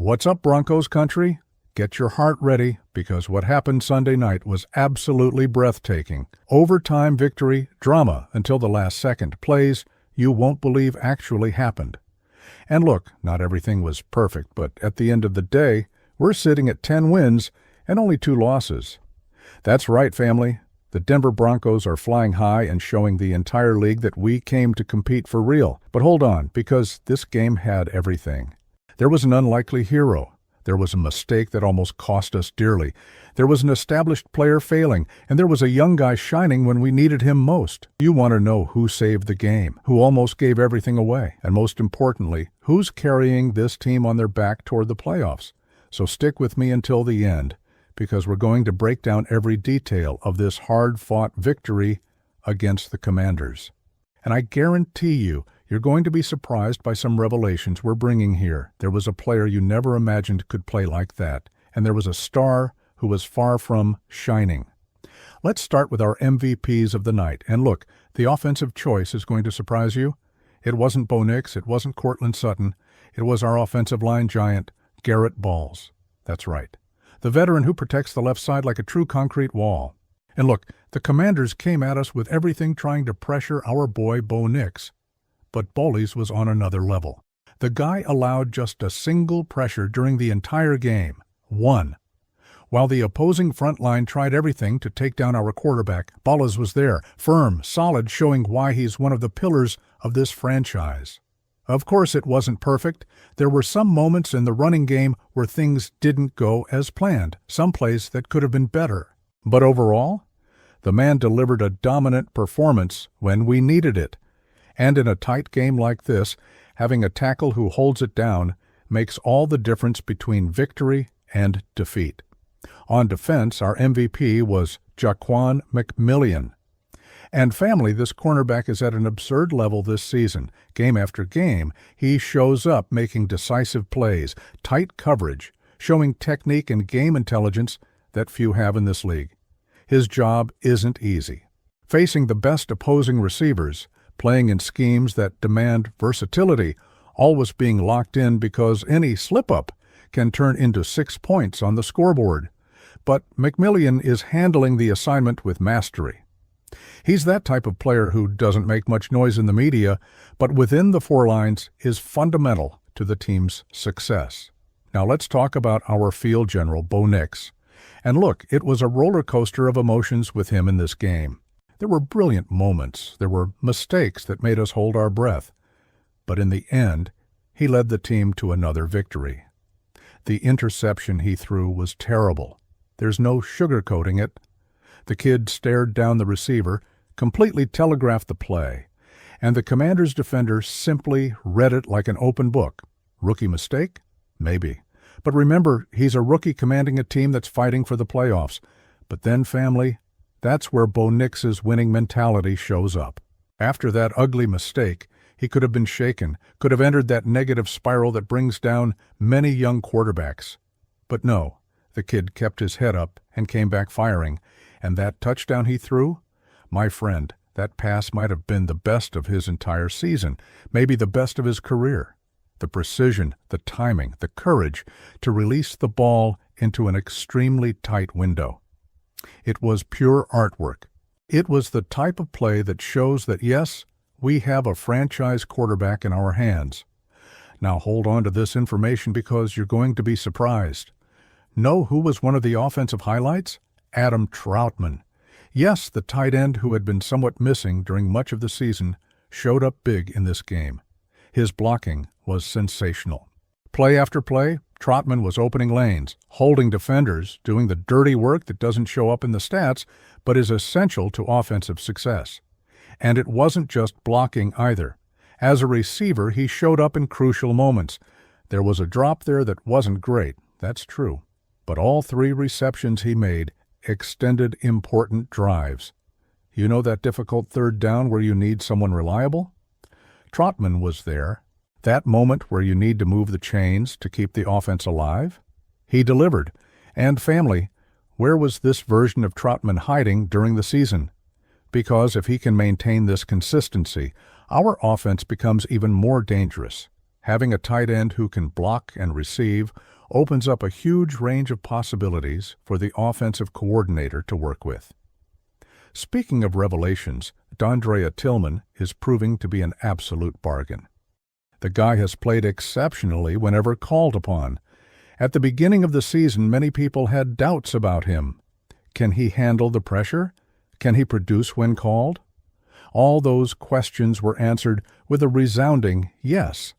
What's up, Broncos country? Get your heart ready, because what happened Sunday night was absolutely breathtaking. Overtime victory, drama until the last second, plays you won't believe actually happened. And look, not everything was perfect, but at the end of the day, we're sitting at 10 wins and only 2 losses. That's right, family. The Denver Broncos are flying high and showing the entire league that we came to compete for real. But hold on, because this game had everything. There was an unlikely hero. There was a mistake that almost cost us dearly. There was an established player failing, and there was a young guy shining when we needed him most. You want to know who saved the game, who almost gave everything away, and most importantly, who's carrying this team on their back toward the playoffs. So stick with me until the end, because we're going to break down every detail of this hard-fought victory against the Commanders. And I guarantee you're going to be surprised by some revelations we're bringing here. There was a player you never imagined could play like that, and there was a star who was far from shining. Let's start with our MVPs of the night. And look, the offensive choice is going to surprise you. It wasn't Bo Nix, it wasn't Courtland Sutton, it was our offensive line giant, Garrett Balls. That's right. The veteran who protects the left side like a true concrete wall. And look, the Commanders came at us with everything trying to pressure our boy Bo Nix. But Bolles was on another level. The guy allowed just a single pressure during the entire game. 1. While the opposing front line tried everything to take down our quarterback, Bolles was there, firm, solid, showing why he's one of the pillars of this franchise. Of course, it wasn't perfect. There were some moments in the running game where things didn't go as planned, some plays that could have been better. But overall, the man delivered a dominant performance when we needed it. And in a tight game like this, having a tackle who holds it down makes all the difference between victory and defeat. On defense, our MVP was Jaquan McMillian. And family, this cornerback is at an absurd level this season. Game after game, he shows up making decisive plays, tight coverage, showing technique and game intelligence that few have in this league. His job isn't easy. Facing the best opposing receivers, playing in schemes that demand versatility, always being locked in because any slip-up can turn into 6 points on the scoreboard. But McMillian is handling the assignment with mastery. He's that type of player who doesn't make much noise in the media, but within the 4 lines is fundamental to the team's success. Now let's talk about our field general, Bo Nix. And look, it was a roller coaster of emotions with him in this game. There were brilliant moments. There were mistakes that made us hold our breath. But in the end, he led the team to another victory. The interception he threw was terrible. There's no sugarcoating it. The kid stared down the receiver, completely telegraphed the play, and the Commanders' defender simply read it like an open book. Rookie mistake? Maybe. But remember, he's a rookie commanding a team that's fighting for the playoffs. But then, family, that's where Bo Nix's winning mentality shows up. After that ugly mistake, he could have been shaken, could have entered that negative spiral that brings down many young quarterbacks. But no, the kid kept his head up and came back firing. And that touchdown he threw? My friend, that pass might have been the best of his entire season, maybe the best of his career. The precision, the timing, the courage to release the ball into an extremely tight window. It was pure artwork. It was the type of play that shows that, yes, we have a franchise quarterback in our hands. Now hold on to this information because you're going to be surprised. Know who was one of the offensive highlights? Adam Trautman. Yes, the tight end who had been somewhat missing during much of the season showed up big in this game. His blocking was sensational. Play after play, Trautman was opening lanes, holding defenders, doing the dirty work that doesn't show up in the stats, but is essential to offensive success. And it wasn't just blocking either. As a receiver, he showed up in crucial moments. There was a drop there that wasn't great, that's true. But all 3 receptions he made extended important drives. You know that difficult 3rd down where you need someone reliable? Trautman was there. That moment where you need to move the chains to keep the offense alive? He delivered. And family, where was this version of Trautman hiding during the season? Because if he can maintain this consistency, our offense becomes even more dangerous. Having a tight end who can block and receive opens up a huge range of possibilities for the offensive coordinator to work with. Speaking of revelations, Dondrea Tillman is proving to be an absolute bargain. The guy has played exceptionally whenever called upon. At the beginning of the season, many people had doubts about him. Can he handle the pressure? Can he produce when called? All those questions were answered with a resounding yes.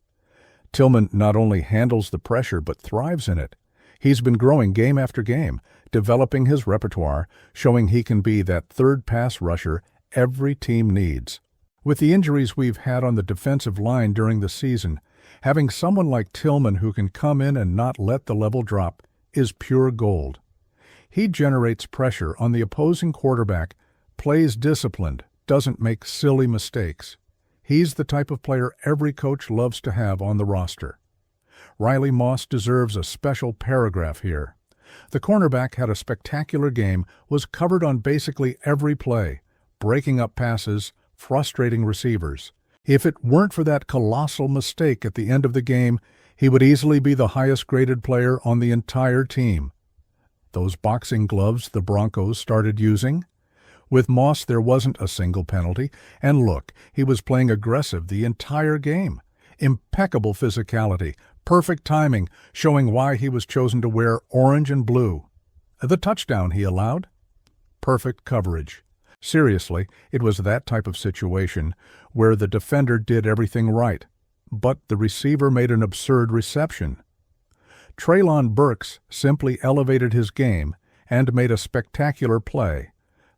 Tillman not only handles the pressure but thrives in it. He's been growing game after game, developing his repertoire, showing he can be that third pass rusher every team needs. With the injuries we've had on the defensive line during the season, having someone like Tillman who can come in and not let the level drop is pure gold. He generates pressure on the opposing quarterback, plays disciplined, doesn't make silly mistakes. He's the type of player every coach loves to have on the roster. Riley Moss deserves a special paragraph here. The cornerback had a spectacular game, was covered on basically every play, breaking up passes, frustrating receivers. If it weren't for that colossal mistake at the end of the game, he would easily be the highest-graded player on the entire team. Those boxing gloves the Broncos started using? With Moss, there wasn't a single penalty, and look, he was playing aggressive the entire game. Impeccable physicality, perfect timing, showing why he was chosen to wear orange and blue. The touchdown he allowed? Perfect coverage. Seriously, it was that type of situation where the defender did everything right, but the receiver made an absurd reception. Treylon Burks simply elevated his game and made a spectacular play.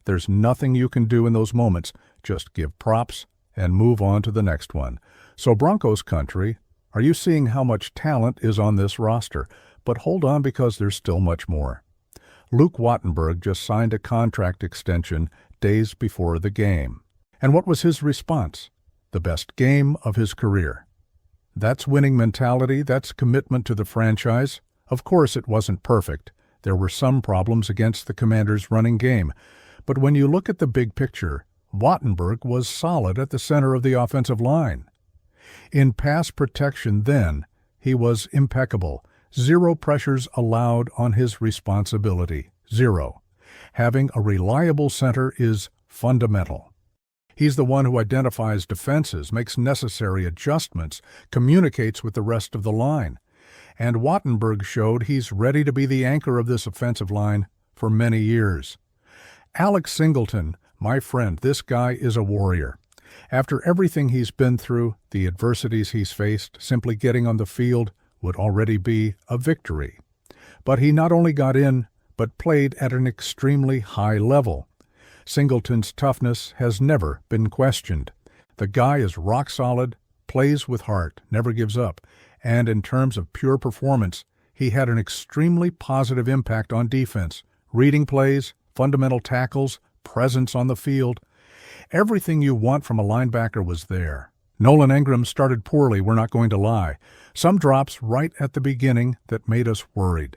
There's nothing you can do in those moments, just give props and move on to the next one. So Broncos country, are you seeing how much talent is on this roster? But hold on, because there's still much more. Luke Wattenberg just signed a contract extension days before the game. And what was his response? The best game of his career. That's winning mentality, that's commitment to the franchise. Of course it wasn't perfect. There were some problems against the Commanders' running game. But when you look at the big picture, Wattenberg was solid at the center of the offensive line. In pass protection then, he was impeccable. 0 pressures allowed on his responsibility. 0. Having a reliable center is fundamental. He's the one who identifies defenses, makes necessary adjustments, communicates with the rest of the line. And Wattenberg showed he's ready to be the anchor of this offensive line for many years. Alex Singleton, my friend, this guy is a warrior. After everything he's been through, the adversities he's faced, simply getting on the field would already be a victory. But he not only got in, but played at an extremely high level. Singleton's toughness has never been questioned. The guy is rock solid, plays with heart, never gives up, and in terms of pure performance, he had an extremely positive impact on defense, reading plays, fundamental tackles, presence on the field. Everything you want from a linebacker was there. Nolan Ingram started poorly, we're not going to lie. Some drops right at the beginning that made us worried.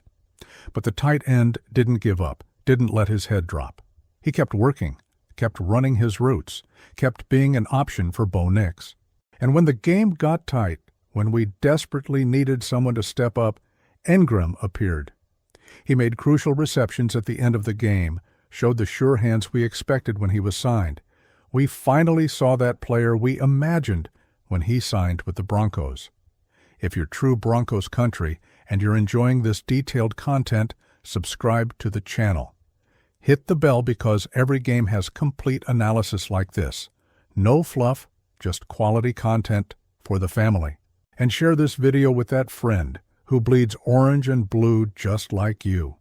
But the tight end didn't give up, didn't let his head drop. He kept working, kept running his routes, kept being an option for Bo Nix. And when the game got tight, when we desperately needed someone to step up, Ingram appeared. He made crucial receptions at the end of the game, showed the sure hands we expected when he was signed. We finally saw that player we imagined when he signed with the Broncos. If you're true Broncos country and you're enjoying this detailed content, subscribe to the channel. Hit the bell, because every game has complete analysis like this. No fluff, just quality content for the family. And share this video with that friend who bleeds orange and blue just like you.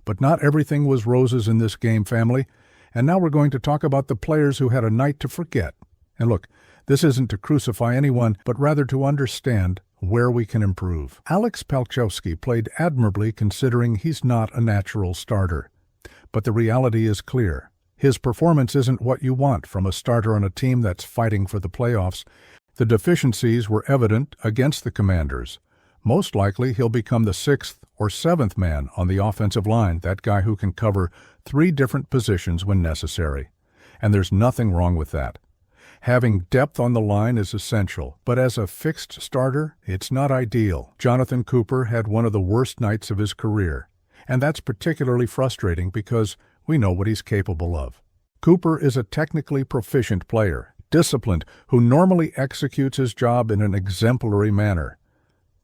But not everything was roses in this game, family. And now we're going to talk about the players who had a night to forget. And look, this isn't to crucify anyone, but rather to understand where we can improve. Alex Palczewski played admirably, considering he's not a natural starter. But the reality is clear. His performance isn't what you want from a starter on a team that's fighting for the playoffs. The deficiencies were evident against the Commanders. Most likely he'll become the 6th or 7th man on the offensive line, that guy who can cover 3 different positions when necessary. And there's nothing wrong with that. Having depth on the line is essential, but as a fixed starter, it's not ideal. Jonathan Cooper had one of the worst nights of his career, and that's particularly frustrating because we know what he's capable of. Cooper is a technically proficient player, disciplined, who normally executes his job in an exemplary manner.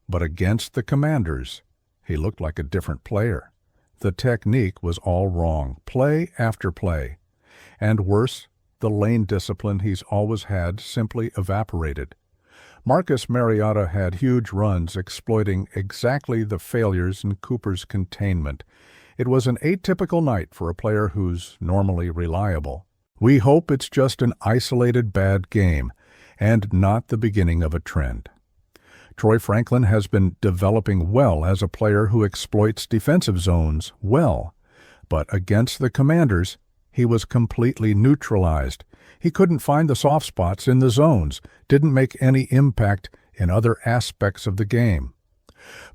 But against the Commanders, he looked like a different player. The technique was all wrong, play after play. And worse, the lane discipline he's always had simply evaporated. Marcus Mariota had huge runs exploiting exactly the failures in Cooper's containment. It was an atypical night for a player who's normally reliable. We hope it's just an isolated bad game and not the beginning of a trend. Troy Franklin has been developing well as a player who exploits defensive zones well, but against the Commanders, he was completely neutralized. He couldn't find the soft spots in the zones, didn't make any impact in other aspects of the game.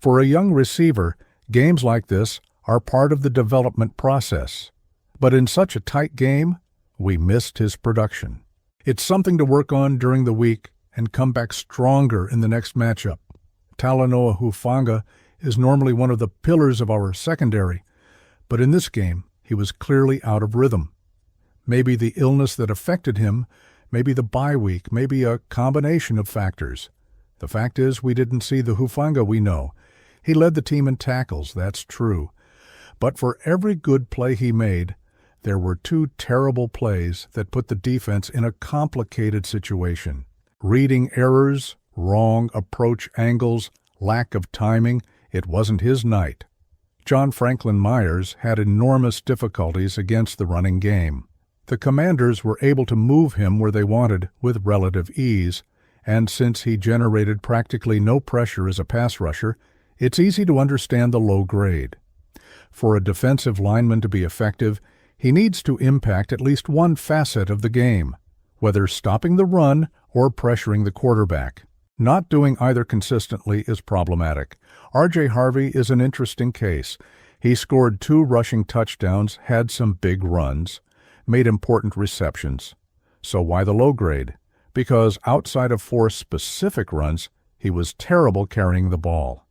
For a young receiver, games like this are part of the development process. But in such a tight game, we missed his production. It's something to work on during the week and come back stronger in the next matchup. Talanoa Hufanga is normally one of the pillars of our secondary, but in this game, he was clearly out of rhythm. Maybe the illness that affected him, maybe the bye week, maybe a combination of factors. The fact is, we didn't see the Hufanga we know. He led the team in tackles, that's true. But for every good play he made, there were two terrible plays that put the defense in a complicated situation. Reading errors, wrong approach angles, lack of timing, it wasn't his night. John Franklin Myers had enormous difficulties against the running game. The Commanders were able to move him where they wanted with relative ease, and since he generated practically no pressure as a pass rusher, it's easy to understand the low grade. For a defensive lineman to be effective, he needs to impact at least one facet of the game, whether stopping the run or pressuring the quarterback. Not doing either consistently is problematic. R.J. Harvey is an interesting case. He scored 2 rushing touchdowns, had some big runs, made important receptions. So why the low grade? Because outside of 4 specific runs, he was terrible carrying the ball.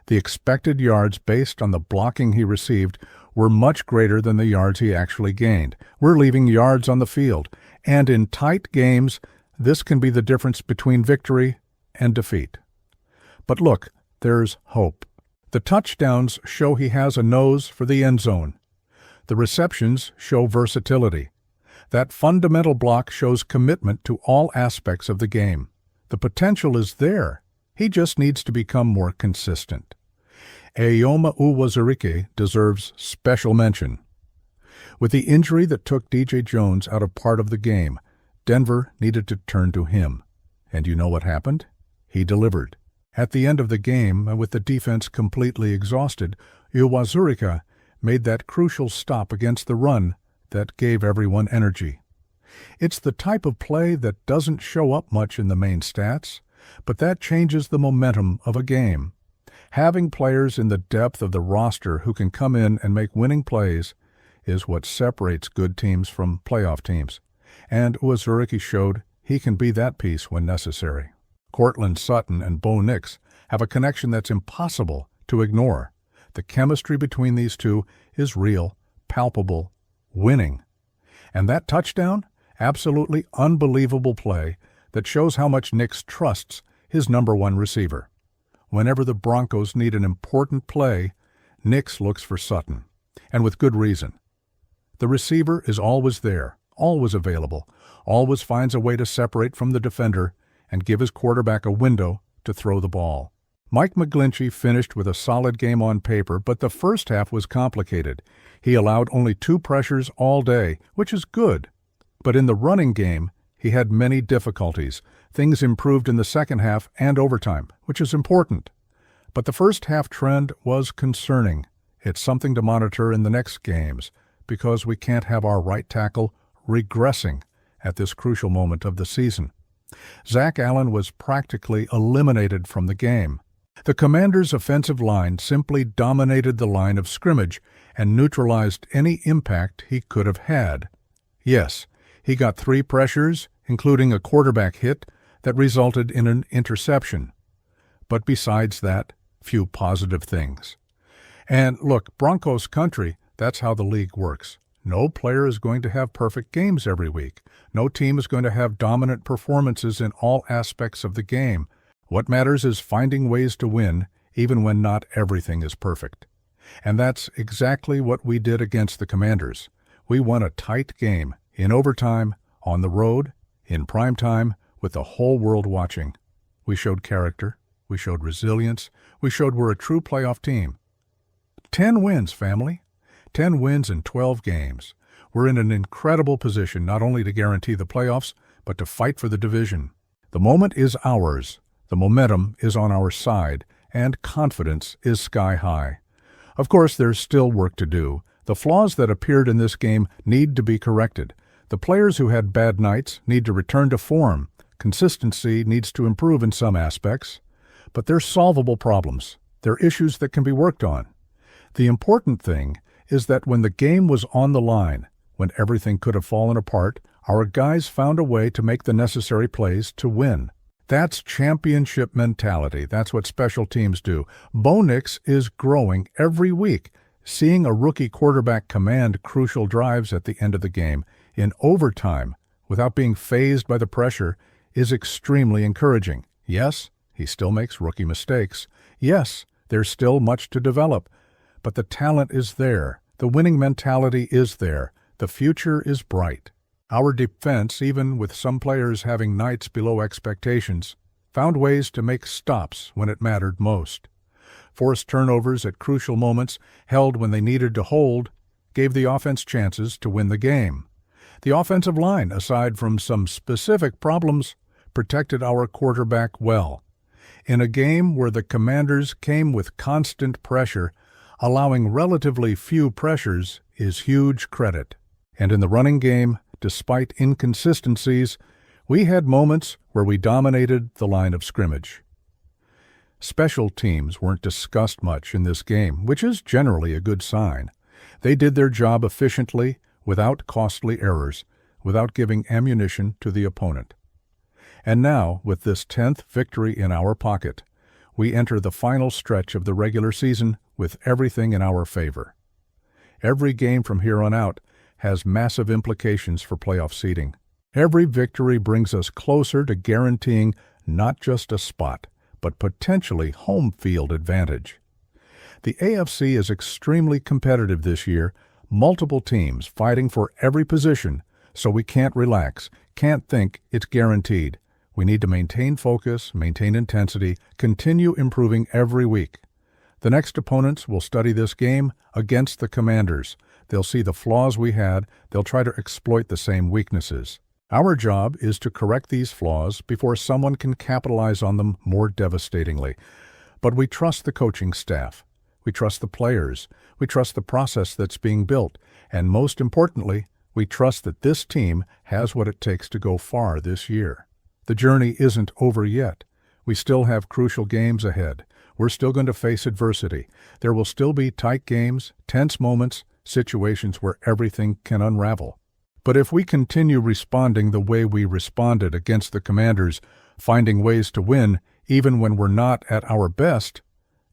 The expected yards based on the blocking he received were much greater than the yards he actually gained. We're leaving yards on the field, and in tight games, this can be the difference between victory and defeat. But look, there's hope. The touchdowns show he has a nose for the end zone. The receptions show versatility. That fundamental block shows commitment to all aspects of the game. The potential is there. He just needs to become more consistent. Eyoma Uwazurike deserves special mention. With the injury that took DJ Jones out of part of the game, Denver needed to turn to him. And you know what happened? He delivered. At the end of the game, with the defense completely exhausted, Uwazurike made that crucial stop against the run that gave everyone energy. It's the type of play that doesn't show up much in the main stats, but that changes the momentum of a game. Having players in the depth of the roster who can come in and make winning plays is what separates good teams from playoff teams, and Uwazurike showed he can be that piece when necessary. Cortland Sutton and Bo Nix have a connection that's impossible to ignore. The chemistry between these two is real, palpable, winning. And that touchdown? Absolutely unbelievable play that shows how much Nix trusts his number 1 receiver. Whenever the Broncos need an important play, Nix looks for Sutton, and with good reason. The receiver is always there, always available, always finds a way to separate from the defender and give his quarterback a window to throw the ball. Mike McGlinchey finished with a solid game on paper, but the first half was complicated. He allowed only 2 pressures all day, which is good. But in the running game, he had many difficulties. Things improved in the second half and overtime, which is important. But the first half trend was concerning. It's something to monitor in the next games, because we can't have our right tackle regressing at this crucial moment of the season. Zach Allen was practically eliminated from the game. The Commanders' offensive line simply dominated the line of scrimmage and neutralized any impact he could have had. Yes, he got 3 pressures including a quarterback hit that resulted in an interception. But besides that, few positive things. And look, Broncos country, that's how the league works. No player is going to have perfect games every week. No team is going to have dominant performances in all aspects of the game. What matters is finding ways to win, even when not everything is perfect. And that's exactly what we did against the Commanders. We won a tight game, in overtime, on the road, in prime time, with the whole world watching. We showed character. We showed resilience. We showed we're a true playoff team. 10 wins, family. 10 wins in 12 games. We're in an incredible position not only to guarantee the playoffs, but to fight for the division. The moment is ours. The momentum is on our side, and confidence is sky high. Of course, there's still work to do. The flaws that appeared in this game need to be corrected. The players who had bad nights need to return to form. Consistency needs to improve in some aspects. But they're solvable problems. They're issues that can be worked on. The important thing is that when the game was on the line, when everything could have fallen apart, our guys found a way to make the necessary plays to win. That's championship mentality. That's what special teams do. Bo Nix is growing every week. Seeing a rookie quarterback command crucial drives at the end of the game, in overtime, without being fazed by the pressure, is extremely encouraging. Yes, he still makes rookie mistakes. Yes, there's still much to develop. But the talent is there. The winning mentality is there. The future is bright. Our defense, even with some players having nights below expectations, found ways to make stops when it mattered most. Forced turnovers at crucial moments, held when they needed to hold, gave the offense chances to win the game. The offensive line, aside from some specific problems, protected our quarterback well. In a game where the Commanders came with constant pressure, allowing relatively few pressures is huge credit. And in the running game, despite inconsistencies, we had moments where we dominated the line of scrimmage. Special teams weren't discussed much in this game, which is generally a good sign. They did their job efficiently, without costly errors, without giving ammunition to the opponent. And now, with this 10th victory in our pocket, we enter the final stretch of the regular season with everything in our favor. Every game from here on out has massive implications for playoff seeding. Every victory brings us closer to guaranteeing not just a spot, but potentially home field advantage. The AFC is extremely competitive this year, multiple teams fighting for every position, so we can't relax, can't think it's guaranteed. We need to maintain focus, maintain intensity, continue improving every week. The next opponents will study this game against the Commanders. They'll see the flaws we had. They'll try to exploit the same weaknesses. Our job is to correct these flaws before someone can capitalize on them more devastatingly. But we trust the coaching staff. We trust the players. We trust the process that's being built. And most importantly, we trust that this team has what it takes to go far this year. The journey isn't over yet. We still have crucial games ahead. We're still going to face adversity. There will still be tight games, tense moments, situations where everything can unravel. But if we continue responding the way we responded against the Commanders, finding ways to win even when we're not at our best,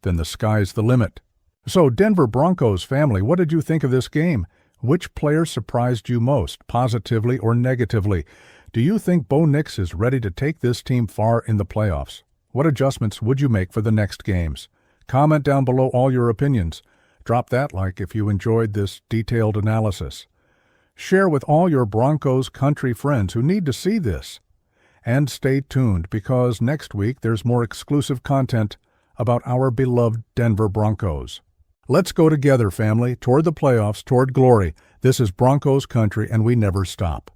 then the sky's the limit. So, Denver Broncos family, what did you think of this game? Which player surprised you most, positively or negatively? Do you think Bo Nix is ready to take this team far in the playoffs? What adjustments would you make for the next games? Comment down below all your opinions. Drop that like if you enjoyed this detailed analysis. Share with all your Broncos country friends who need to see this. And stay tuned because next week there's more exclusive content about our beloved Denver Broncos. Let's go together, family, toward the playoffs, toward glory. This is Broncos country and we never stop.